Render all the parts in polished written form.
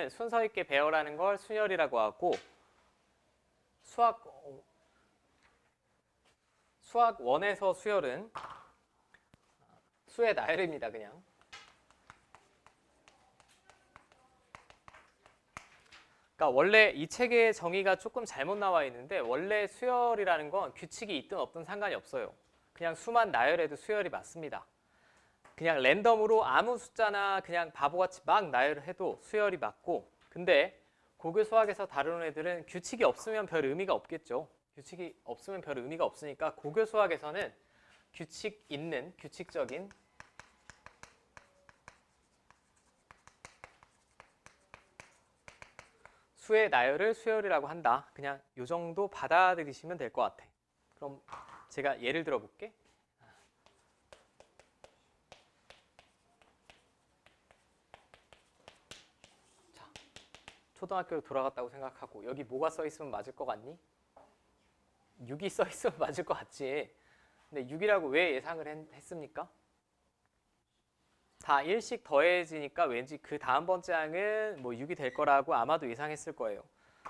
수열은 순서 있게 배열하는 걸 순열이라고 하고 수학 1에서 수열은 수의 나열입니다. 그냥. 그러니까 원래 이 책의 정의가 조금 잘못 나와 있는데 원래 수열이라는 건 규칙이 있든 없든 상관이 없어요. 그냥 수만 나열해도 수열이 맞습니다. 그냥 랜덤으로 아무 숫자나 그냥 바보같이 막 나열을 해도 수열이 맞고, 근데 고교 수학에서 다루는 애들은 규칙이 없으면 별 의미가 없겠죠. 규칙이 없으면 별 의미가 없으니까 고교 수학에서는 규칙 있는, 규칙적인 수의 나열을 수열이라고 한다. 그냥 이 정도 받아들이시면 될 것 같아. 그럼 제가 예를 들어 볼게. 자, 초등학교로 돌아갔다고 생각하고 여기 뭐가 써 있으면 맞을 것 같니? 6이 써 있으면 맞을 것 같지. 근데 6이라고 왜 예상을 했습니까? 다 1씩 더해지니까 왠지 그 다음 번째 항은 뭐 6이 될 거라고 아마도 예상했을 거예요.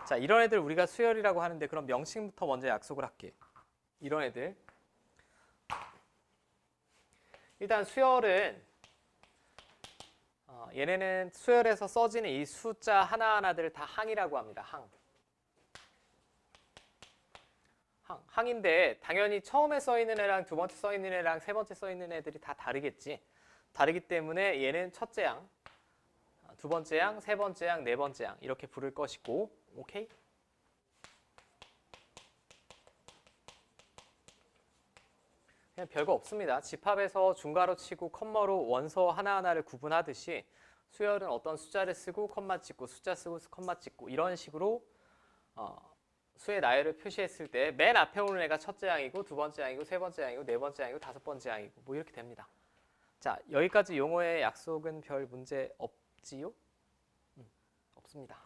자, 이런 애들 우리가 수열이라고 하는데 그럼 명칭부터 먼저 약속을 할게. 이런 애들. 일단 수열은 얘네는 수열에서 써지는 이 숫자 하나하나들을 다 항이라고 합니다. 항인데 당연히 처음에 써 있는 애랑 두 번째 써 있는 애랑 세 번째 써 있는 애들이 다 다르겠지. 다르기 때문에 얘는 첫째 항, 두 번째 항, 세 번째 항, 네 번째 항 이렇게 부를 것이고, 오케이? 그냥 별거 없습니다. 집합에서 중괄호 치고 컴마로 원서 하나하나를 구분하듯이 수열은 어떤 숫자를 쓰고 컴마 찍고 숫자 쓰고 컴마 찍고 이런 식으로 수의 나열을 표시했을 때 맨 앞에 오는 애가 첫째 항이고 두 번째 항이고 세 번째 항이고 네 번째 항이고 다섯 번째 항이고 뭐 이렇게 됩니다. 자, 여기까지 용어의 약속은 별 문제 없지요? 없습니다.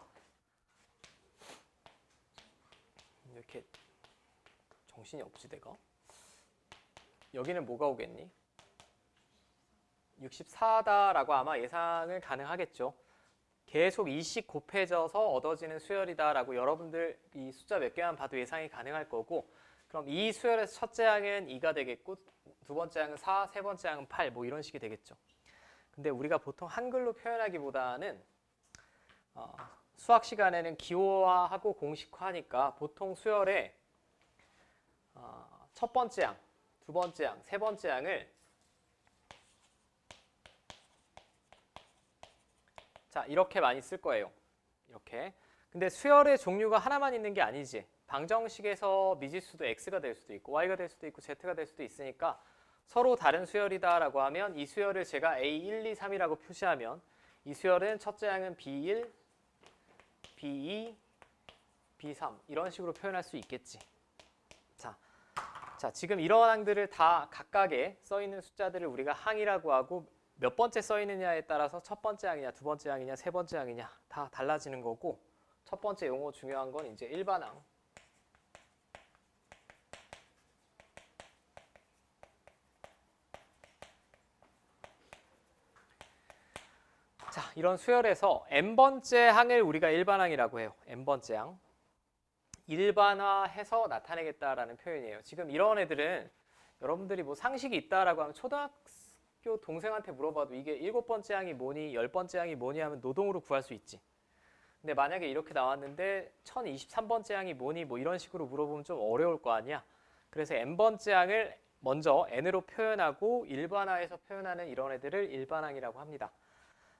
이렇게 정신이 없지 내가? 여기는 뭐가 오겠니? 64다라고 아마 예상을 가능하겠죠. 계속 2씩 곱해져서 얻어지는 수열이다라고 여러분들 이 숫자 몇 개만 봐도 예상이 가능할 거고, 그럼 이 수열에서 첫째 항은 2가 되겠고 두 번째 항은 4, 세 번째 항은 8 뭐 이런 식이 되겠죠. 근데 우리가 보통 한글로 표현하기보다는 수학 시간에는 기호화하고 공식화하니까 보통 수열에 첫 번째 항, 두 번째 항, 세 번째 항을 자 이렇게 많이 쓸 거예요. 이렇게. 근데 수열의 종류가 하나만 있는 게 아니지. 방정식에서 미지수도 x가 될 수도 있고 y가 될 수도 있고 z가 될 수도 있으니까 서로 다른 수열이다라고 하면 이 수열을 제가 A1, 2, 3이라고 표시하면 이 수열은 첫째 항은 B1, B2, B3 이런 식으로 표현할 수 있겠지. 자, 지금 이런 항들을 다 각각의 써있는 숫자들을 우리가 항이라고 하고 몇 번째 써있느냐에 따라서 첫 번째 항이냐, 두 번째 항이냐, 세 번째 항이냐 다 달라지는 거고, 첫 번째 용어 중요한 건 이제 일반항. 자, 이런 수열에서 n번째 항을 우리가 일반항이라고 해요. n번째 항. 일반화해서 나타내겠다라는 표현이에요. 지금 이런 애들은 여러분들이 뭐 상식이 있다라고 하면 초등학교 동생한테 물어봐도 이게 7번째 항이 뭐니, 10번째 항이 뭐니 하면 노동으로 구할 수 있지. 근데 만약에 이렇게 나왔는데 1023번째 항이 뭐니 뭐 이런 식으로 물어보면 좀 어려울 거 아니야. 그래서 n번째 항을 먼저 n으로 표현하고 일반화해서 표현하는 이런 애들을 일반항이라고 합니다.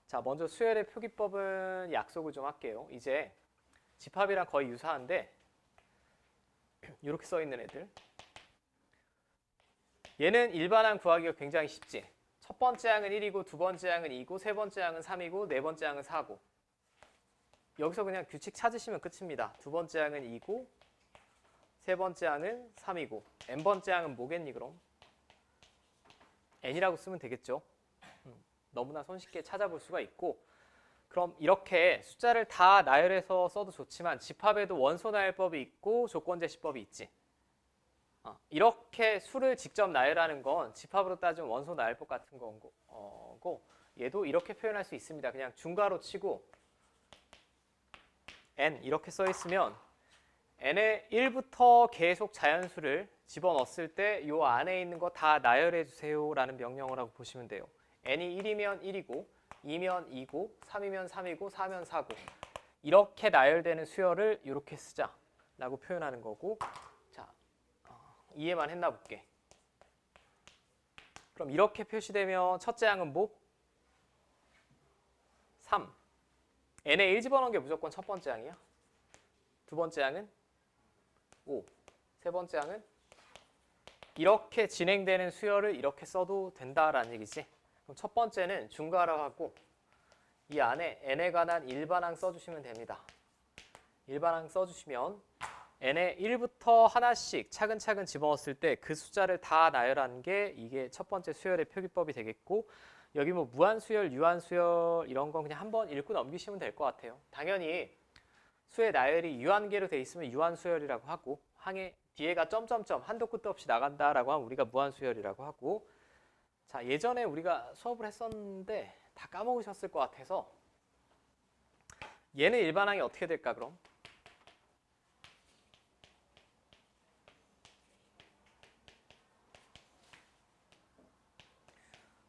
자, 먼저 수열의 표기법은 약속을 좀 할게요. 이제 집합이랑 거의 유사한데 이렇게 써 있는 애들. 얘는 일반항 구하기가 굉장히 쉽지. 첫 번째 항은 1이고 두 번째 항은 2고 세 번째 항은 3이고 네 번째 항은 4고. 여기서 그냥 규칙 찾으시면 끝입니다. 두 번째 항은 2고 세 번째 항은 3이고 n번째 항은 뭐겠니 그럼? n이라고 쓰면 되겠죠. 너무나 손쉽게 찾아볼 수가 있고, 그럼 이렇게 숫자를 다 나열해서 써도 좋지만 집합에도 원소 나열법이 있고 조건 제시법이 있지. 이렇게 수를 직접 나열하는 건 집합으로 따지면 원소 나열법 같은 거고, 얘도 이렇게 표현할 수 있습니다. 그냥 중괄호 치고 n 이렇게 써 있으면 n의 1부터 계속 자연수를 집어넣었을 때 요 안에 있는 거 다 나열해 주세요 라는 명령을 하고 보시면 돼요. n이 1이면 1이고 2면 2고 3이면 3이고 4면 4고 이렇게 나열되는 수열을 이렇게 쓰자 라고 표현하는 거고. 자, 이해만 했나 볼게. 그럼 이렇게 표시되면 첫째 항은 뭐? 3. n에 1 집어넣은 게 무조건 첫 번째 항이야. 두 번째 항은 5. 세 번째 항은 이렇게 진행되는 수열을 이렇게 써도 된다라는 얘기지. 그럼 첫 번째는 중괄호 하고 이 안에 n에 관한 일반항 써주시면 됩니다. 일반항 써주시면 n에 1부터 하나씩 차근차근 집어넣었을 때 그 숫자를 다 나열하는 게 이게 첫 번째 수열의 표기법이 되겠고, 여기 뭐 무한수열, 유한수열 이런 건 그냥 한번 읽고 넘기시면 될 것 같아요. 당연히 수의 나열이 유한계로 돼 있으면 유한수열이라고 하고, 항의 뒤에가 점점점 한도 끝도 없이 나간다라고 하면 우리가 무한수열이라고 하고. 자, 예전에 우리가 수업을 했었는데 다 까먹으셨을 것 같아서 얘는 일반항이 어떻게 될까 그럼?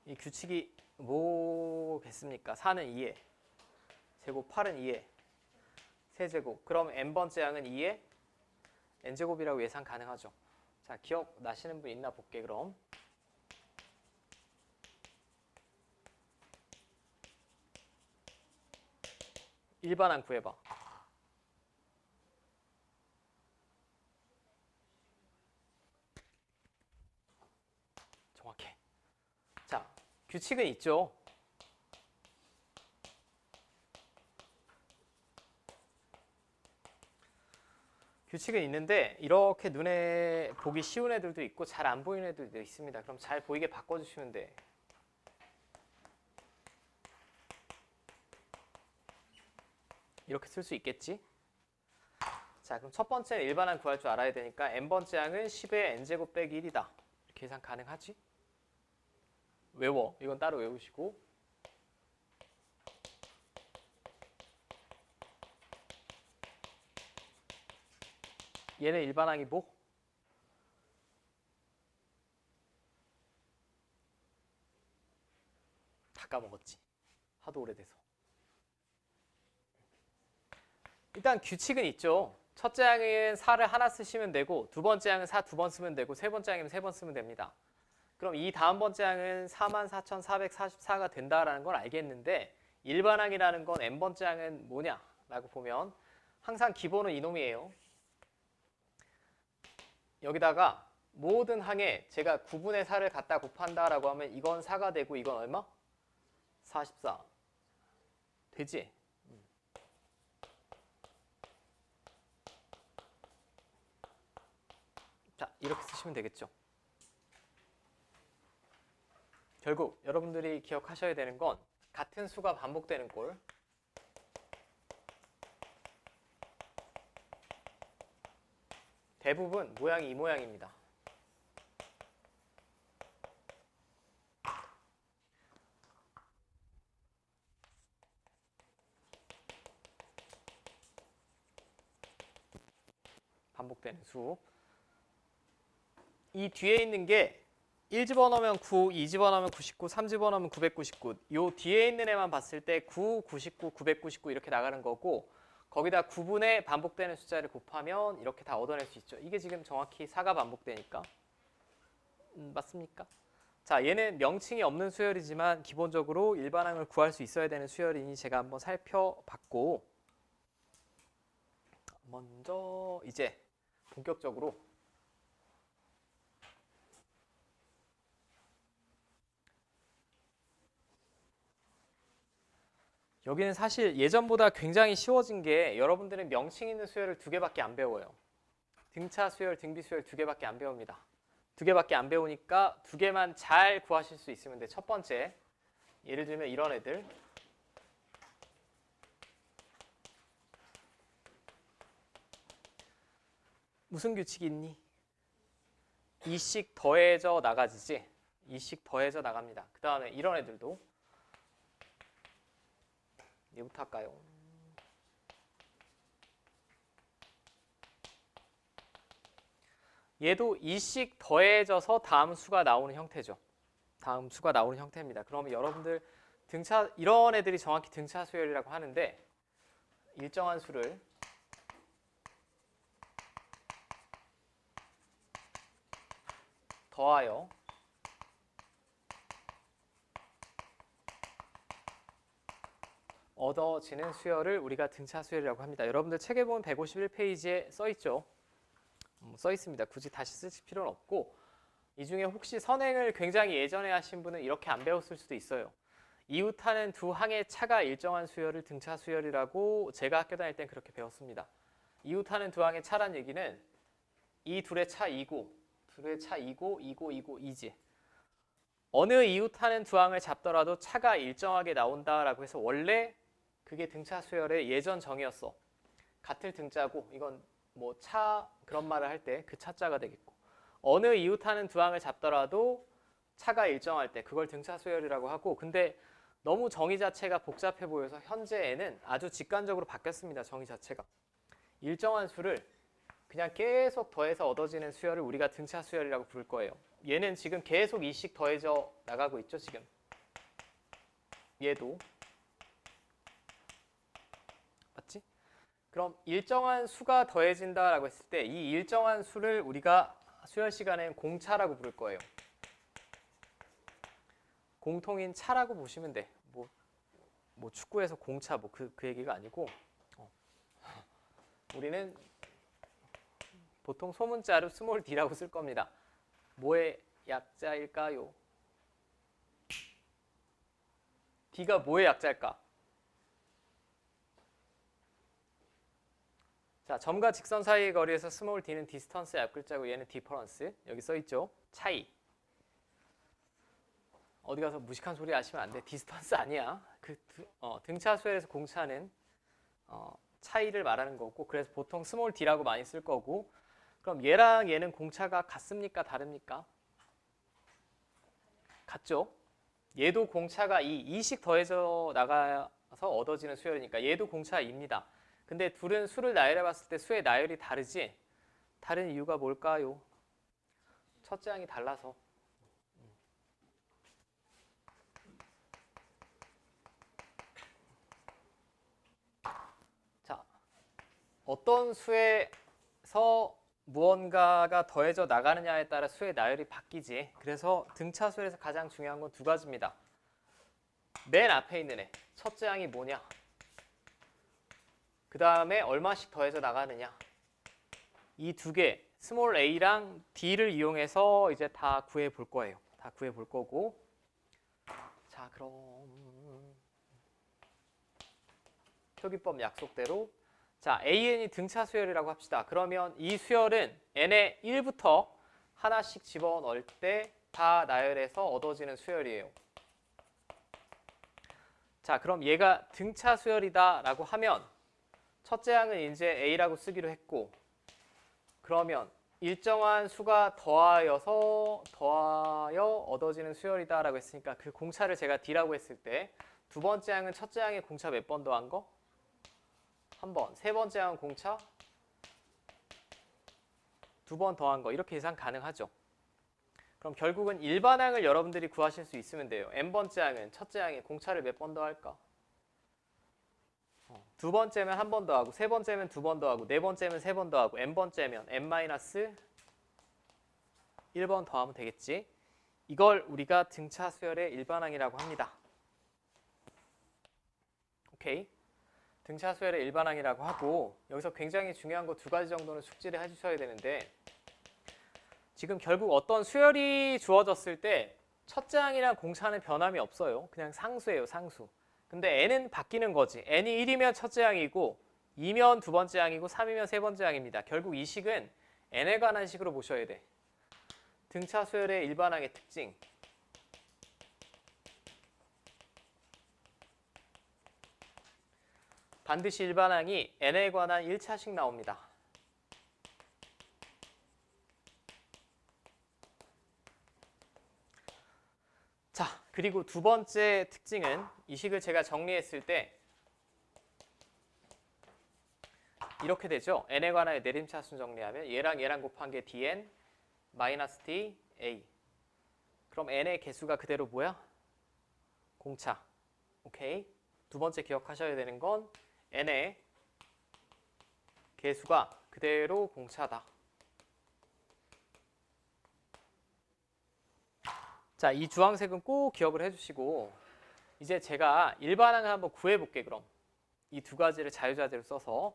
이 규칙이 뭐겠습니까? 4는 2에 제곱 8은 2에 세제곱. 그럼 n번째 항은 2에 n제곱이라고 예상 가능하죠. 자, 기억나시는 분 있나 볼게 그럼. 일반항 구해봐. 정확해. 자, 규칙은 있죠. 규칙은 있는데 이렇게 눈에 보기 쉬운 애들도 있고 잘 안 보이는 애들도 있습니다. 그럼 잘 보이게 바꿔주시면 돼. 이렇게 쓸 수 있겠지? 자, 그럼 첫 번째는 일반항 구할 줄 알아야 되니까 n번째 항은 10의 n제곱 빼기 1이다. 이렇게 계산 가능하지? 외워. 이건 따로 외우시고. 얘는 일반항이 뭐? 다 까먹었지. 하도 오래돼서. 일단 규칙은 있죠. 첫째 항은 4를 하나 쓰시면 되고, 두 번째 항은 4 두 번 쓰면 되고, 세 번째 항이면 3번 쓰면 됩니다. 그럼 이 다음 번째 항은 44,444가 된다라는 걸 알겠는데, 일반항이라는 건 n번째 항은 뭐냐라고 보면 항상 기본은 이놈이에요. 여기다가 모든 항에 제가 9분의 4를 갖다 곱한다라고 하면 이건 4가 되고 이건 얼마? 44. 되지? 자, 이렇게 쓰시면 되겠죠. 결국 여러분들이 기억하셔야 되는 건 같은 수가 반복되는 꼴. 대부분 모양이 이 모양입니다. 반복되는 수. 이 뒤에 있는 게 1 집어넣으면 9, 2 집어넣으면 99, 3 집어넣으면 999. 요 뒤에 있는 애만 봤을 때 9, 99, 999 이렇게 나가는 거고, 거기다 9분의 반복되는 숫자를 곱하면 이렇게 다 얻어낼 수 있죠. 이게 지금 정확히 4가 반복되니까. 맞습니까? 자, 얘는 명칭이 없는 수열이지만 기본적으로 일반항을 구할 수 있어야 되는 수열이니 제가 한번 살펴봤고, 먼저 이제 본격적으로 여기는 사실 예전보다 굉장히 쉬워진 게, 여러분들은 명칭 있는 수열을 2개밖에 안 배워요. 등차 수열, 등비 수열 2개밖에 안 배웁니다. 2개밖에 안 배우니까 2개만 잘 구하실 수 있으면 돼. 첫 번째, 예를 들면 이런 애들. 무슨 규칙이 있니? 2씩 더해져 나가지지. 2씩 더해져 나갑니다. 그 다음에 이런 애들도 얘부터 할까요? 얘도 2씩 더해져서 다음 수가 나오는 형태죠. 다음 수가 나오는 형태입니다. 그러면 여러분들 등차 이런 애들이 정확히 등차 수열이라고 하는데 일정한 수를 더하여 얻어지는 수열을 우리가 등차 수열이라고 합니다. 여러분들 책에 보면 151페이지에 써 있죠. 써 있습니다. 굳이 다시 쓰실 필요는 없고 이 중에 혹시 선행을 굉장히 예전에 하신 분은 이렇게 안 배웠을 수도 있어요. 이웃하는 두 항의 차가 일정한 수열을 등차 수열이라고 제가 학교 다닐 땐 그렇게 배웠습니다. 이웃하는 두 항의 차란 얘기는 이 둘의 차 2고 둘의 차 2고 2지. 어느 이웃하는 두 항을 잡더라도 차가 일정하게 나온다라고 해서 원래 그게 등차 수열의 예전 정의였어. 같을 등자고 이건 뭐 차 그런 말을 할 때 그 차자가 되겠고 어느 이웃하는 두 항을 잡더라도 차가 일정할 때 그걸 등차 수열이라고 하고 근데 너무 정의 자체가 복잡해 보여서 현재에는 아주 직관적으로 바뀌었습니다. 정의 자체가. 일정한 수를 그냥 계속 더해서 얻어지는 수열을 우리가 등차 수열이라고 부를 거예요. 얘는 지금 계속 2씩 더해져 나가고 있죠. 지금. 얘도. 맞지? 그럼 일정한 수가 더해진다라고 했을 때 이 일정한 수를 우리가 수열 시간엔 공차라고 부를 거예요. 공통인 차라고 보시면 돼. 뭐 축구에서 공차 뭐 그 얘기가 아니고 우리는 보통 소문자로 스몰 d라고 쓸 겁니다. 뭐의 약자일까요? d가 뭐의 약자일까? 자, 점과 직선 사이의 거리에서 스몰 d는 디스턴스의 앞글자고 얘는 디퍼런스. 여기 써 있죠. 차이. 어디 가서 무식한 소리 하시면 안 돼. 디스턴스 아니야. 등차 수열에서 공차는 차이를 말하는 거고 그래서 보통 스몰 d라고 많이 쓸 거고 그럼 얘랑 얘는 공차가 같습니까? 다릅니까? 같죠? 얘도 공차가 2씩 더해져 나가서 얻어지는 수열이니까 얘도 공차 2입니다. 근데 둘은 수를 나열해 봤을 때 수의 나열이 다르지? 다른 이유가 뭘까요? 첫째 항이 달라서. 자, 어떤 수에서 무언가가 더해져 나가느냐에 따라 수의 나열이 바뀌지. 그래서 등차 수열에서 가장 중요한 건 두 가지입니다. 맨 앞에 있는 애, 첫째 항이 뭐냐? 그 다음에 얼마씩 더해져 나가느냐? 이 두 개, 스몰 a랑 d를 이용해서 이제 다 구해 볼 거예요. 다 구해 볼 거고. 자, 그럼 표기법 약속대로 자, AN이 등차 수열이라고 합시다. 그러면 이 수열은 n의 1부터 하나씩 집어넣을 때 다 나열해서 얻어지는 수열이에요. 자, 그럼 얘가 등차 수열이다 라고 하면 첫째 항은 이제 A라고 쓰기로 했고 그러면 일정한 수가 더하여 얻어지는 수열이다 라고 했으니까 그 공차를 제가 D라고 했을 때 두 번째 항은 첫째 항의 공차 몇 번 더한 거? 한 번. 세 번째 항은 공차? 두 번 더한 거. 이렇게 계산 가능하죠. 그럼 결국은 일반항을 여러분들이 구하실 수 있으면 돼요. n번째 항은 첫째 항에 공차를 몇 번 더할까? 두 번째면 한 번 더하고 세 번째면 두 번 더하고 네 번째면 세 번 더하고 n번째면 n-1번 더하면 되겠지. 이걸 우리가 등차 수열의 일반항이라고 합니다. 오케이. 등차 수열의 일반항이라고 하고 여기서 굉장히 중요한 거 두 가지 정도는 숙지를 해주셔야 되는데 지금 결국 어떤 수열이 주어졌을 때 첫째 항이랑 공차는 변함이 없어요. 그냥 상수예요. 상수. 근데 n은 바뀌는 거지. n이 1이면 첫째 항이고 2면 두 번째 항이고 3이면 세 번째 항입니다. 결국 이 식은 n에 관한 식으로 보셔야 돼. 등차 수열의 일반항의 특징. 반드시 일반항이 n에 관한 1차식 나옵니다. 자, 그리고 두 번째 특징은 이 식을 제가 정리했을 때 이렇게 되죠. n에 관한 내림차순 정리하면 얘랑 얘랑 곱한 게 dn, 마이너스 t a. 그럼 n의 개수가 그대로 뭐야? 공차. 오케이. 두 번째 기억하셔야 되는 건 n의 개수가 그대로 공차다. 자, 이 주황색은 꼭 기억을 해주시고 이제 제가 일반항을 한번 구해볼게. 그럼 이 두 가지를 자유자재로 써서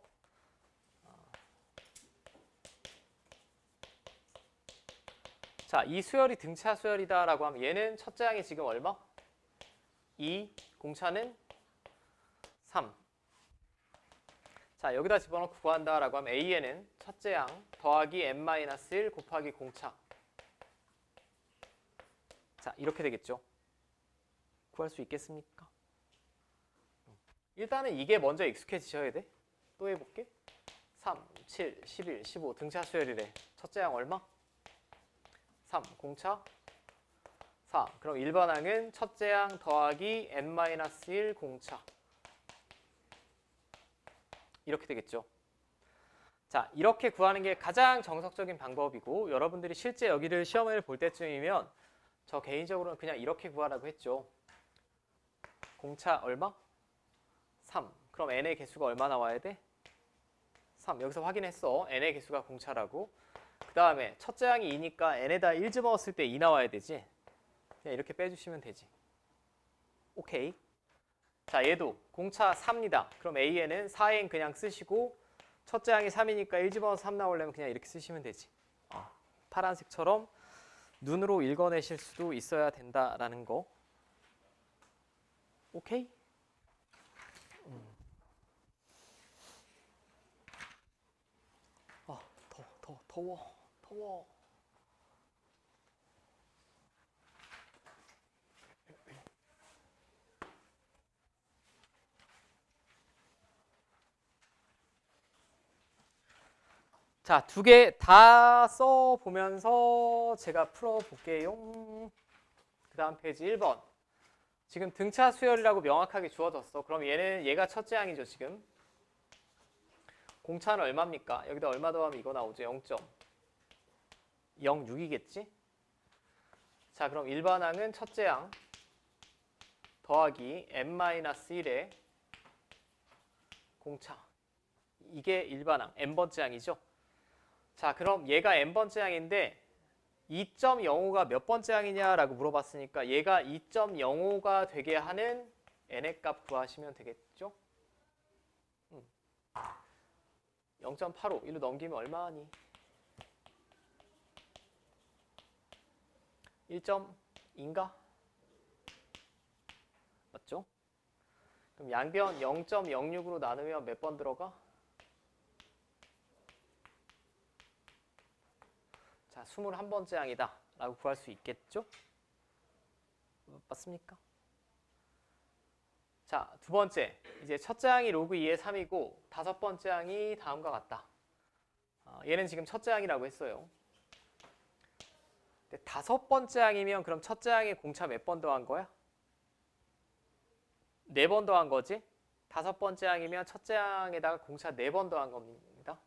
자, 이 수열이 등차 수열이다라고 하면 얘는 첫째 항이 지금 얼마? 2, 공차는 3. 자, 여기다 집어넣고 구한다라고 하면 A에는 첫째 항 더하기 n-1 곱하기 공차. 자, 이렇게 되겠죠. 구할 수 있겠습니까? 일단은 이게 먼저 익숙해지셔야 돼. 또 해볼게. 3, 7, 11, 15 등차 수열이래. 첫째 항 얼마? 3, 공차 4. 그럼 일반항은 첫째 항 더하기 n-1 공차. 이렇게 되겠죠. 자, 이렇게 구하는 게 가장 정석적인 방법이고 여러분들이 실제 여기를 시험을 볼 때쯤이면 저 개인적으로는 그냥 이렇게 구하라고 했죠. 공차 얼마? 3. 그럼 n의 개수가 얼마 나와야 돼? 3. 여기서 확인했어. n의 개수가 공차라고. 그 다음에 첫째 항이 2니까 n에다 1 집어넣었을 때 2 나와야 되지. 그냥 이렇게 빼주시면 되지. 오케이. 자, 얘도 공차 4입니다. 그럼 A에는 4n 그냥 쓰시고 첫째 항이 3이니까 1 집어넣어서 3 나오려면 그냥 이렇게 쓰시면 되지. 파란색처럼 눈으로 읽어내실 수도 있어야 된다라는 거. 오케이? 더워. 자, 두 개 다 써보면서 제가 풀어볼게요. 그 다음 페이지 1번. 지금 등차 수열이라고 명확하게 주어졌어. 그럼 얘가 첫째 항이죠, 지금. 공차는 얼마입니까? 여기다 얼마 더하면 이거 나오죠, 0.06이겠지? 자, 그럼 일반항은 첫째 항 더하기 n-1의 공차. 이게 일반항, n번째 항이죠? 자, 그럼 얘가 n번째 항인데 2.05가 몇 번째 항이냐라고 물어봤으니까 얘가 2.05가 되게 하는 n의 값 구하시면 되겠죠? 0.85 이로 넘기면 얼마니? 1.2인가? 맞죠? 그럼 양변 0.06으로 나누면 몇 번 들어가? 자, 21번째 항이다 라고 구할 수 있겠죠? 맞습니까? 자, 두 번째. 이제 첫째 항이 로그 2의 3이고 다섯 번째 항이 다음과 같다. 얘는 지금 첫째 항이라고 했어요. 근데 다섯 번째 항이면 그럼 첫째 항에 공차 몇 번 더한 거야? 4번 더한 거지? 다섯 번째 항이면 첫째 항에다가 공차 4번 더한 겁니다.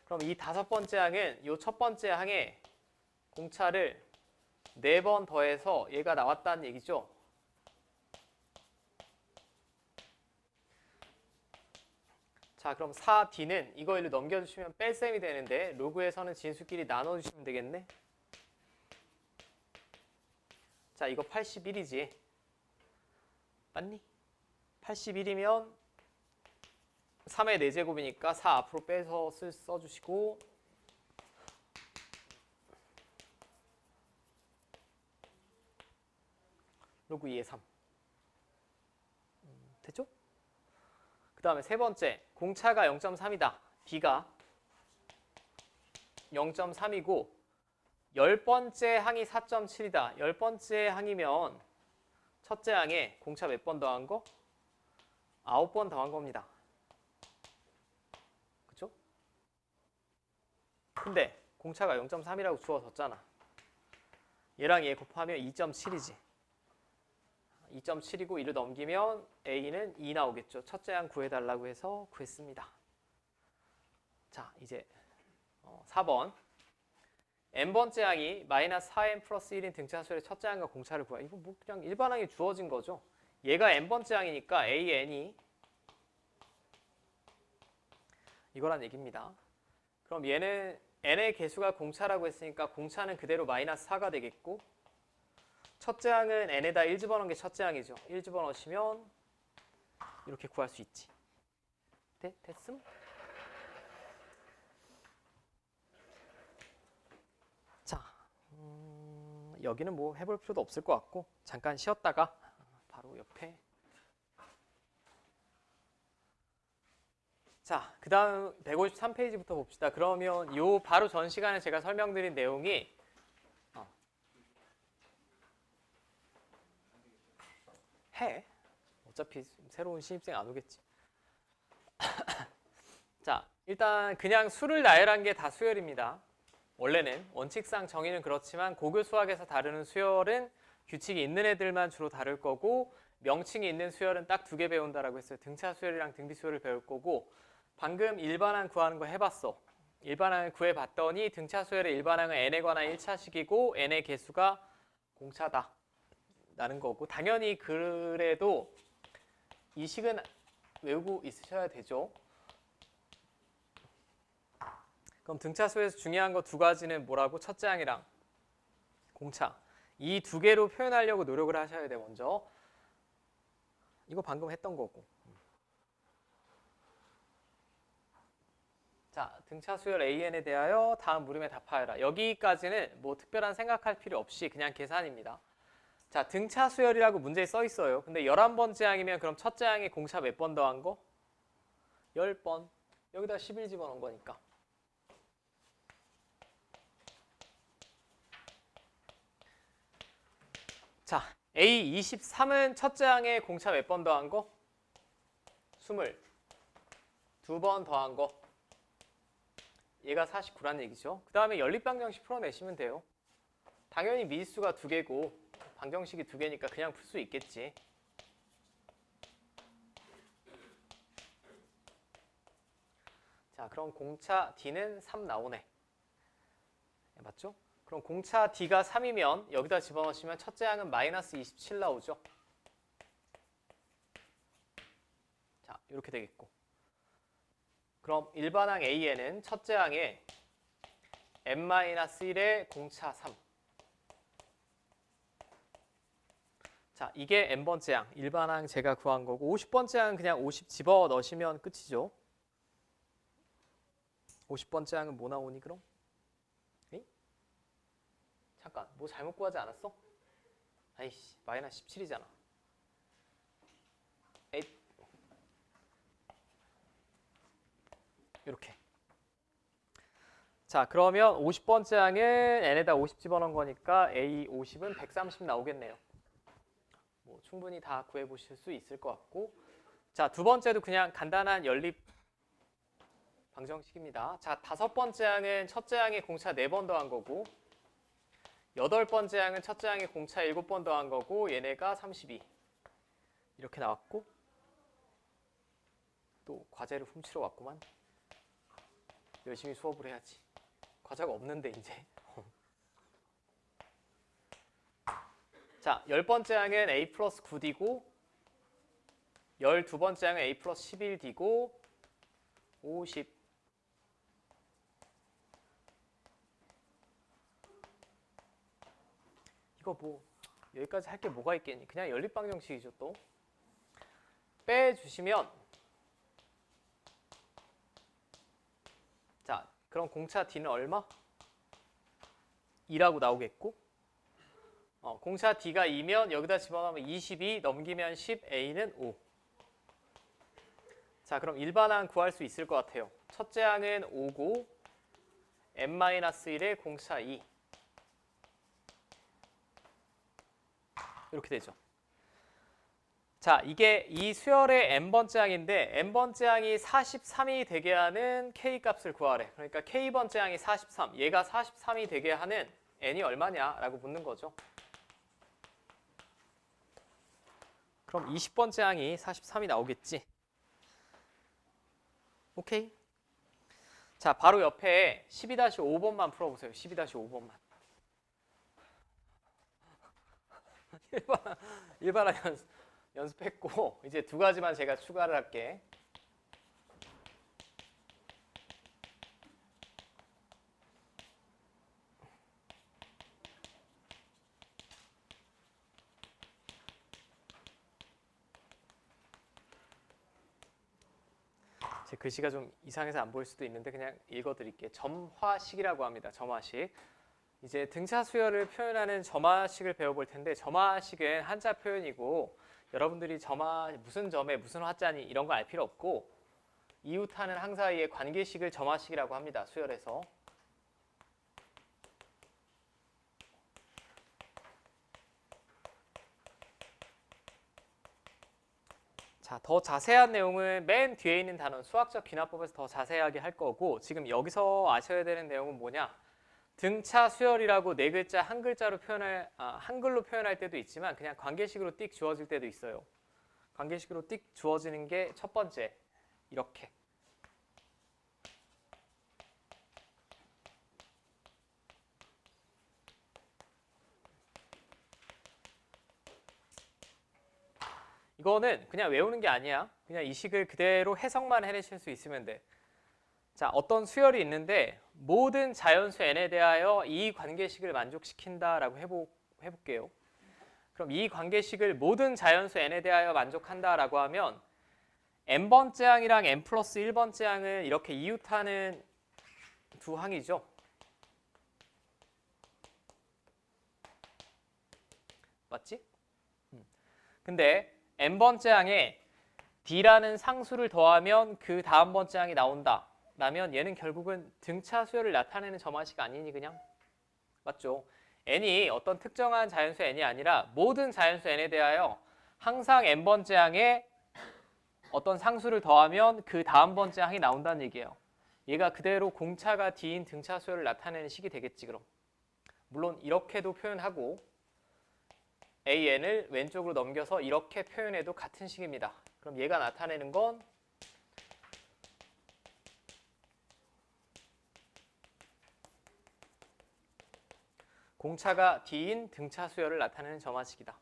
그럼 이 다섯 번째 항은 이 첫 번째 항에 공차를 4번 더해서 얘가 나왔다는 얘기죠. 자, 그럼 4D는 이거 일로 넘겨주시면 뺄셈이 되는데 로그에서는 진수끼리 나눠주시면 되겠네. 자, 이거 81이지. 맞니? 81이면 3의 4제곱이니까 4 앞으로 빼서 써주시고 로그 2의 3 됐죠? 그 다음에 세 번째 공차가 0.3이다. D가 0.3이고 10번째 항이 4.7이다. 10번째 항이면 첫째 항에 공차 몇 번 더한 거? 9번 더한 겁니다. 그쵸? 근데 공차가 0.3이라고 주어졌잖아. 얘랑 얘 곱하면 2.7이지. 2.7이고 이를 넘기면 A는 2 나오겠죠. 첫째 항 구해달라고 해서 구했습니다. 자, 이제 4번. n번째 항이 마이너스 4n 플러스 1인 등차 수열의 첫째 항과 공차를 구하. 이거 뭐 그냥 일반항이 주어진 거죠. 얘가 n번째 항이니까 an이 이거란 얘기입니다. 그럼 얘는 n의 개수가 공차라고 했으니까 공차는 그대로 마이너스 4가 되겠고, 첫째 항은 n에다 1 집어넣은 게 첫째 항이죠. 1 집어넣으시면 이렇게 구할 수 있지. 됐음? 자, 여기는 뭐 해볼 필요도 없을 것 같고 잠깐 쉬었다가 바로 옆에. 자, 그 다음 153페이지부터 봅시다. 그러면 요 바로 전 시간에 제가 설명드린 내용이 어차피 새로운 신입생 안 오겠지. 자, 일단 그냥 수를 나열한 게 다 수열입니다. 원래는 원칙상 정의는 그렇지만 고교 수학에서 다루는 수열은 규칙이 있는 애들만 주로 다룰 거고, 명칭이 있는 수열은 딱 2개 배운다라고 했어요. 등차 수열이랑 등비 수열을 배울 거고, 방금 일반항 구하는 거 해봤어. 일반항을 구해봤더니 등차 수열의 일반항은 n에 관한 1차식이고 n의 개수가 공차다 라는 거고, 당연히 그래도 이 식은 외우고 있으셔야 되죠. 그럼 등차 수에서 중요한 거 2가지는 뭐라고? 첫째 항이랑 공차. 이 2개로 표현하려고 노력을 하셔야 돼. 먼저 이거 방금 했던 거고. 자, 등차 수열 AN에 대하여 다음 물음에 답하여라. 여기까지는 뭐 특별한 생각할 필요 없이 그냥 계산입니다. 자, 등차 수열이라고 문제에 써 있어요. 근데 11번째 항이면 그럼 첫째 항에 공차 몇 번 더한 거? 10번. 여기다 11 집어넣은 거니까. 자, A23은 첫째 항에 공차 몇 번 더한 거? 22번 더한 거. 얘가 49란 얘기죠. 그 다음에 연립방정식 풀어내시면 돼요. 당연히 미지수가 2개고 방정식이 2개니까 그냥 풀 수 있겠지. 자, 그럼 공차 D는 3 나오네. 맞죠? 그럼 공차 D가 3이면 여기다 집어넣으시면 첫째 항은 마이너스 27 나오죠. 자, 이렇게 되겠고. 그럼 일반항 A에는 첫째 항에 n-1의 공차 3. 자, 이게 n번째 항, 일반항 제가 구한 거고, 50번째 항은 그냥 50 집어넣으시면 끝이죠. 50번째 항은 뭐 나오니 그럼? 에이? 잠깐, 뭐 잘못 구하지 않았어? 아이씨, 마이너스 17이잖아. 에잇. 이렇게. 자, 그러면 50번째 항은 n에다 50 집어넣은 거니까 A50은 130 나오겠네요. 뭐 충분히 다 구해보실 수 있을 것 같고. 자, 2번째도 그냥 간단한 연립 방정식입니다. 자, 5번째 항은 첫째 항에 공차 4번 더한 거고, 8번째 항은 첫째 항에 공차 7번 더한 거고, 얘네가 32. 이렇게 나왔고, 또 과제를 훔치러 왔구만. 열심히 수업을 해야지. 과제가 없는데 이제. 자, 10번째 항은 A 플러스 9D고, 12번째 항은 A 플러스 11D고, 50. 이거 뭐 여기까지 할 게 뭐가 있겠니? 그냥 연립방정식이죠. 또 빼주시면, 자, 그럼 공차 D는 얼마? 2라고 나오겠고, 공차 D가 2면 여기다 집어넣으면 22 넘기면 10, A는 5. 자, 그럼 일반항 구할 수 있을 것 같아요. 첫째 항은 5고 n-1의 공차 2. 이렇게 되죠. 자, 이게 이 수열의 n번째 항인데, n번째 항이 43이 되게 하는 k 값을 구하래. 그러니까 k번째 항이 43, 얘가 43이 되게 하는 n이 얼마냐라고 묻는 거죠. 그럼 20번째 항이 43이 나오겠지. 오케이. 자, 바로 옆에 12-5번만 풀어보세요. 12-5번만. 일반화 연습했고 이제 두 가지만 제가 추가를 할게. 제 글씨가 좀 이상해서 안 보일 수도 있는데 그냥 읽어드릴게요. 점화식이라고 합니다. 점화식. 이제 등차 수열을 표현하는 점화식을 배워볼 텐데 점화식은 한자 표현이고 여러분들이 무슨 점에 무슨 화자니 이런 거 알 필요 없고 이웃하는 항 사이의 관계식을 점화식이라고 합니다. 수열에서. 자, 더 자세한 내용은 맨 뒤에 있는 단원 수학적 귀납법에서 더 자세하게 할 거고 지금 여기서 아셔야 되는 내용은 뭐냐? 등차 수열이라고 네 글자 한 글자로 한글로 표현할 때도 있지만 그냥 관계식으로 띡 주어질 때도 있어요. 관계식으로 띡 주어지는 게 첫 번째. 이렇게. 이거는 그냥 외우는 게 아니야. 그냥 이 식을 그대로 해석만 해내실 수 있으면 돼. 자, 어떤 수열이 있는데 모든 자연수 n에 대하여 이 관계식을 만족시킨다라고 해볼게요. 그럼 이 관계식을 모든 자연수 n에 대하여 만족한다라고 하면 n번째 항이랑 n 플러스 1번째 항을 이렇게 이웃하는 두 항이죠. 맞지? 근데 n번째 항에 d라는 상수를 더하면 그 다음 번째 항이 나온다. 라면 얘는 결국은 등차 수열을 나타내는 점화식 아니니 그냥? 맞죠? n이 어떤 특정한 자연수 n이 아니라 모든 자연수 n에 대하여 항상 n번째 항에 어떤 상수를 더하면 그 다음 번째 항이 나온다는 얘기예요. 얘가 그대로 공차가 d인 등차 수열을 나타내는 식이 되겠지 그럼. 물론 이렇게도 표현하고 an을 왼쪽으로 넘겨서 이렇게 표현해도 같은 식입니다. 그럼 얘가 나타내는 건 공차가 d인 등차 수열을 나타내는 점화식이다.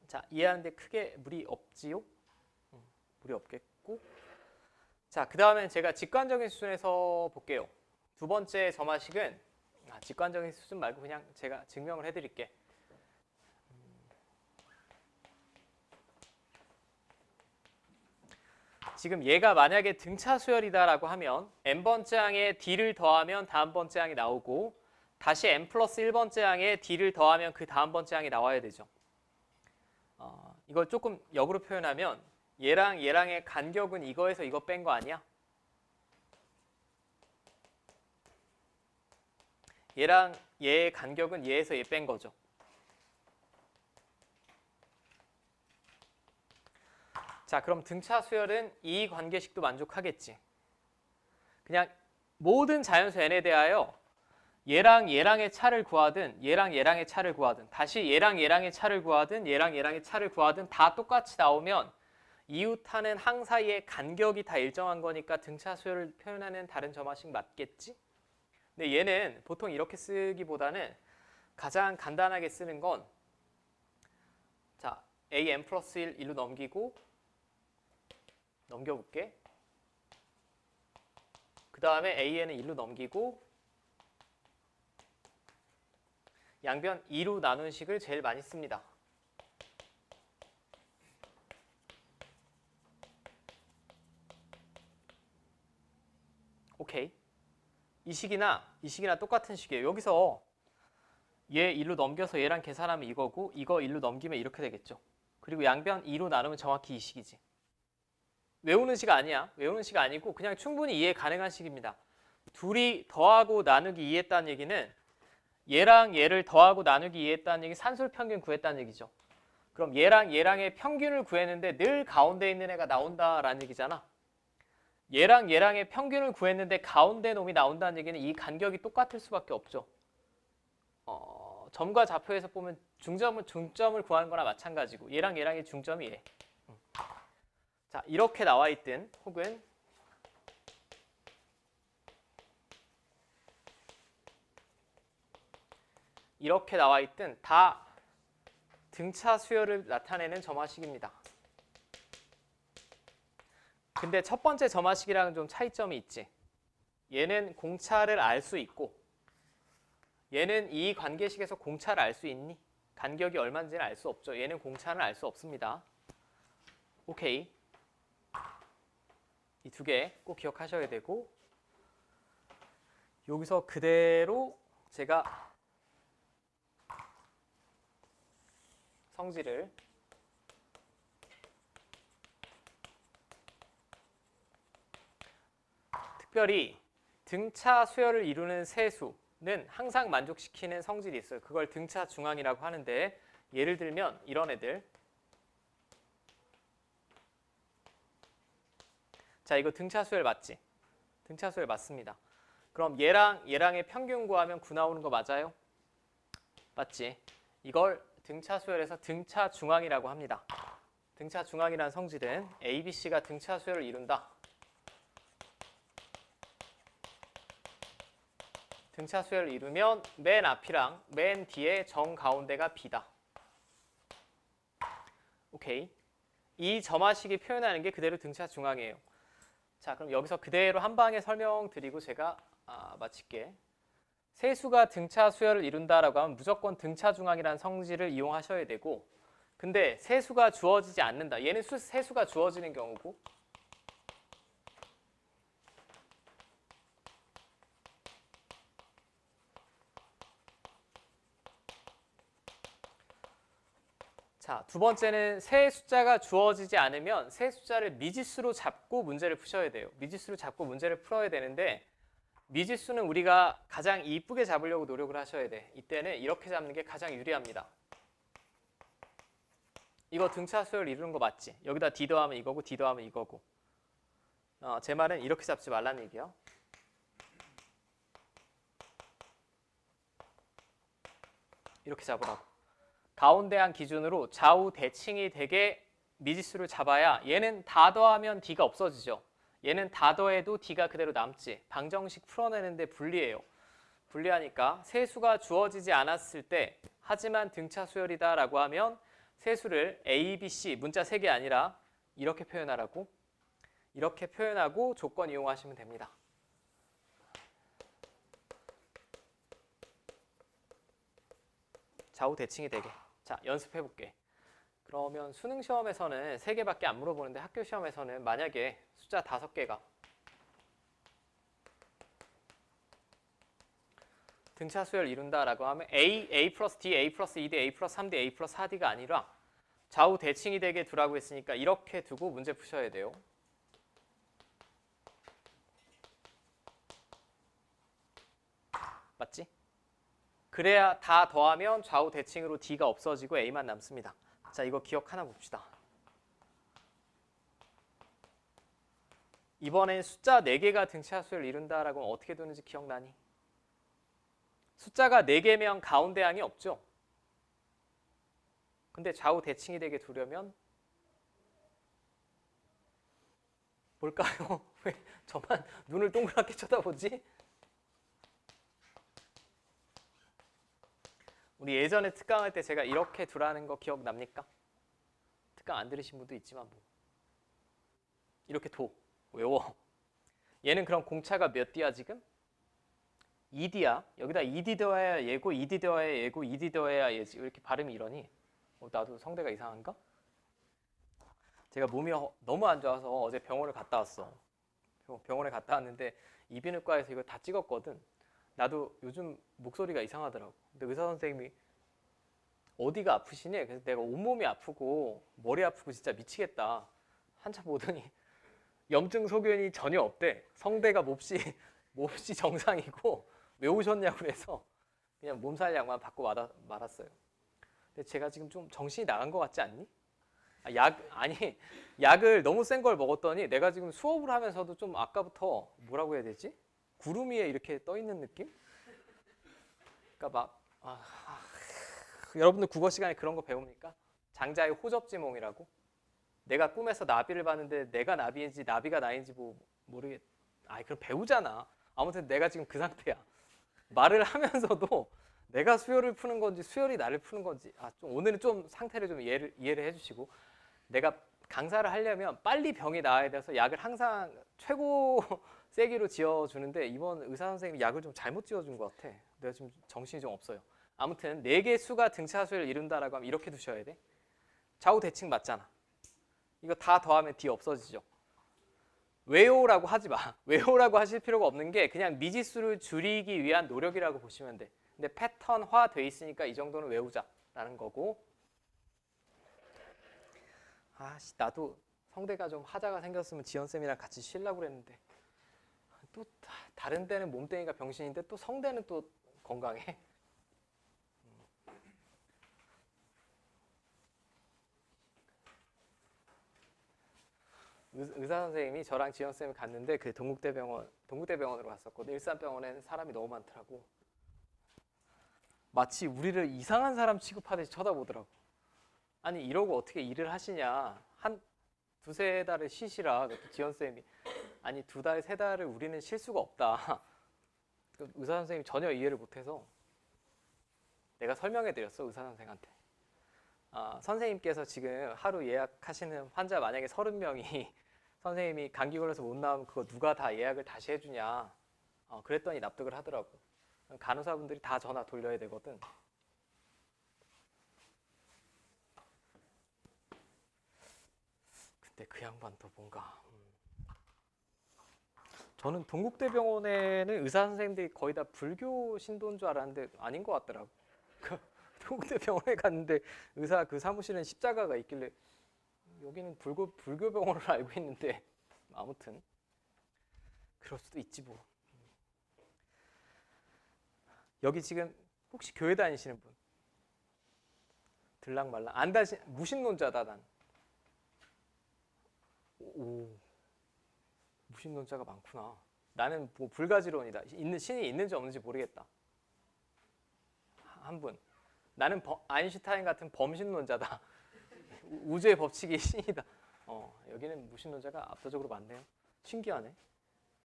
자, 이해하는데 크게 무리 없지요? 무리 없겠고. 자, 그 다음에 제가 직관적인 수준에서 볼게요. 두 번째 점화식은 직관적인 수준 말고 그냥 제가 증명을 해드릴게. 지금 얘가 만약에 등차 수열이다라고 하면 n번째 항에 d를 더하면 다음 번째 항이 나오고 다시 n 플러스 1번째 항에 d를 더하면 그 다음 번째 항이 나와야 되죠. 이걸 조금 역으로 표현하면 얘랑 얘랑의 간격은 이거에서 이거 뺀 거 아니야? 얘랑 얘의 간격은 얘에서 얘 뺀 거죠. 자, 그럼 등차 수열은 이 관계식도 만족하겠지. 그냥 모든 자연수 n에 대하여 얘랑 얘랑의 차를 구하든 얘랑 얘랑의 차를 구하든 다시 얘랑 얘랑의 차를 구하든 얘랑 얘랑의 차를 구하든 다 똑같이 나오면 이웃하는 항 사이의 간격이 다 일정한 거니까 등차 수열을 표현하는 다른 점화식 맞겠지? 근데 얘는 보통 이렇게 쓰기보다는 가장 간단하게 쓰는 건 자, an 플러스 1 1로 넘겨볼게. 그 다음에 an은 1로 넘기고 양변 2로 나눈 식을 제일 많이 씁니다. 오케이. 이 식이나 똑같은 식이에요. 여기서 얘 1로 넘겨서 얘랑 계산하면 이거고 이거 1로 넘기면 이렇게 되겠죠. 그리고 양변 2로 나누면 정확히 이 식이지. 외우는 식 아니야. 외우는 식 아니고 그냥 충분히 이해 가능한 식입니다. 둘이 더하고 나누기 이해했다는 얘기는 얘랑 얘를 더하고 나누기 이해했다는 얘기 산술평균 구했다는 얘기죠. 그럼 얘랑 얘랑의 평균을 구했는데 늘 가운데 있는 애가 나온다라는 얘기잖아. 얘랑 얘랑의 평균을 구했는데 가운데 놈이 나온다는 얘기는 이 간격이 똑같을 수밖에 없죠. 점과 좌표에서 보면 중점을 구하는 거나 마찬가지고 얘랑 얘랑의 중점이 얘. 자, 이렇게 나와 있든 혹은 이렇게 나와 있든 다 등차 수열을 나타내는 점화식입니다. 근데 첫 번째 점화식이랑은 좀 차이점이 있지. 얘는 공차를 알 수 있고 얘는 이 관계식에서 공차를 알 수 있니? 간격이 얼마인지는 알 수 없죠. 얘는 공차는 알 수 없습니다. 오케이. 이 두 개 꼭 기억하셔야 되고 여기서 그대로 제가 성질을 특별히 등차 수열을 이루는 세수는 항상 만족시키는 성질이 있어요. 그걸 등차 중앙이라고 하는데 예를 들면 이런 애들. 자, 이거 등차 수열 맞지? 등차 수열 맞습니다. 그럼 얘랑의 평균 구하면 9 나오는 거 맞아요? 맞지? 이걸 등차 수열에서 등차 중앙이라고 합니다. 등차 중앙이라는 성질은 ABC가 등차 수열을 이룬다. 등차 수열을 이루면 맨 앞이랑 맨 뒤에 정 가운데가 B다. 오케이. 이 점화식이 표현하는 게 그대로 등차 중앙이에요. 자, 그럼 여기서 그대로 한 방에 설명드리고 제가 마칠게. 세수가 등차 수열을 이룬다라고 하면 무조건 등차 중앙이라는 성질을 이용하셔야 되고 근데 세수가 주어지지 않는다. 얘는 세수가 주어지는 경우고 자, 두 번째는 세 숫자가 주어지지 않으면 세 숫자를 미지수로 잡고 문제를 푸셔야 돼요. 미지수로 잡고 문제를 풀어야 되는데 미지수는 우리가 가장 이쁘게 잡으려고 노력을 하셔야 돼. 이때는 이렇게 잡는 게 가장 유리합니다. 이거 등차 수열 이루는 거 맞지? 여기다 D 더하면 이거고 D 더하면 이거고 제 말은 이렇게 잡지 말라는 얘기야. 이렇게 잡으라고. 가운데 한 기준으로 좌우 대칭이 되게 미지수를 잡아야 얘는 다 더하면 D가 없어지죠. 얘는 다 더해도 D가 그대로 남지. 방정식 풀어내는데 불리해요. 불리하니까 세수가 주어지지 않았을 때 하지만 등차 수열이다 라고 하면 세수를 A, B, C 문자 3개 아니라 이렇게 표현하라고 이렇게 표현하고 조건 이용하시면 됩니다. 좌우 대칭이 되게. 자, 연습해 볼게. 그러면 수능 시험에서는 3개밖에 안 물어보는데 학교 시험에서는 만약에 숫자 5개가 등차 수열 이룬다라고 하면 A 플러스 D, A 플러스 2D, A 플러스 3D, A 플러스 4D가 아니라 좌우 대칭이 되게 두라고 했으니까 이렇게 두고 문제 푸셔야 돼요. 맞지? 그래야 다 더하면 좌우 대칭으로 D가 없어지고 A만 남습니다. 자, 이거 기억 하나 봅시다. 이번엔 숫자 4개가 등차 수열을 이룬다라고 하면 어떻게 두는지 기억나니? 숫자가 4개면 가운데 항이 없죠? 근데 좌우 대칭이 되게 두려면 뭘까요? 왜 저만 눈을 동그랗게 쳐다보지? 우리 예전에 특강할 때 제가 이렇게 두라는 거 기억납니까? 특강 안 들으신 분도 있지만 뭐 이렇게 둬. 외워. 얘는 그럼 공차가 몇 D야 지금? 2D야. 여기다 2D 더해야 얘고 2D 더해야 얘고 2D 더해야 얘지. 왜 이렇게 발음이 이러니? 나도 성대가 이상한가? 제가 몸이 너무 안 좋아서 어제 병원을 갔다 왔어. 병원에 갔다 왔는데 이비인후과에서 이거 다 찍었거든. 나도 요즘 목소리가 이상하더라고. 근데 의사 선생님이 어디가 아프시니? 그래서 내가 온몸이 아프고 머리 아프고 진짜 미치겠다. 한참 보더니 염증 소견이 전혀 없대. 성대가 몹시 정상이고 왜 오셨냐고 그래서 그냥 몸살 약만 받고 말았어요. 근데 제가 지금 좀 정신이 나간 것 같지 않니? 약을 너무 센 걸 먹었더니 내가 지금 수업을 하면서도 좀 아까부터 뭐라고 해야 되지? 구름 위에 이렇게 떠 있는 느낌? 그러니까 여러분들 국어 시간에 그런 거 배웁니까? 장자의 호접지몽이라고? 내가 꿈에서 나비를 봤는데 내가 나비인지 나비가 나인지 모르겠. 그럼 배우잖아. 아무튼 내가 지금 그 상태야. 말을 하면서도 내가 수혈을 푸는 건지 수혈이 나를 푸는 건지 좀 오늘은 좀 상태를 좀 이해를 해주시고 내가 강사를 하려면 빨리 병이 나아야 돼서 약을 항상 최고 세기로 지어주는데 이번 의사 선생님이 약을 좀 잘못 지어준 것 같아. 내가 지금 정신이 좀 없어요. 아무튼 4개 수가 등차수를 이룬다라고 하면 이렇게 두셔야 돼. 좌우 대칭 맞잖아. 이거 다 더하면 D 없어지죠. 외우라고 하지 마. 외우라고 하실 필요가 없는 게 그냥 미지수를 줄이기 위한 노력이라고 보시면 돼. 근데 패턴화 돼 있으니까 이 정도는 외우자라는 거고. 나도 성대가 좀 하자가 생겼으면 지연쌤이랑 같이 쉬려고 그랬는데 또 다른 데는 몸뚱이가 병신인데 또 성대는 또 건강해. 의사 선생님이 저랑 지연쌤이 갔는데 그 동국대병원으로 갔었거든. 일산병원에는 사람이 너무 많더라고. 마치 우리를 이상한 사람 취급하듯이 쳐다보더라고. 아니 이러고 어떻게 일을 하시냐. 한 2-3달을 쉬시라. 지연쌤이 아니 2달, 3달을 우리는 쉴 수가 없다. 의사 선생님이 전혀 이해를 못해서 내가 설명해드렸어. 의사 선생한테. 선생님께서 지금 하루 예약하시는 환자 만약에 30명이 선생님이 감기 걸려서 못 나오면 그거 누가 다 예약을 다시 해주냐. 그랬더니 납득을 하더라고. 간호사분들이 다 전화 돌려야 되거든. 근데 그 양반도 뭔가 저는 동국대병원에는 의사 선생님들이 거의 다 불교 신도인 줄 알았는데 아닌 것 같더라고. 동국대병원에 갔는데 의사 그 사무실엔 십자가가 있길래 여기는 불교 병원으로 알고 있는데 아무튼 그럴 수도 있지 뭐. 여기 지금 혹시 교회 다니시는 분? 들락말락 안 다시 무신론자다 난. 오 무신론자가 많구나. 나는 뭐 불가지론이다. 신이 있는지 없는지 모르겠다. 한 분. 나는 아인슈타인 같은 범신론자다. 우주의 법칙이 신이다. 여기는 무신론자가 압도적으로 많네요. 신기하네.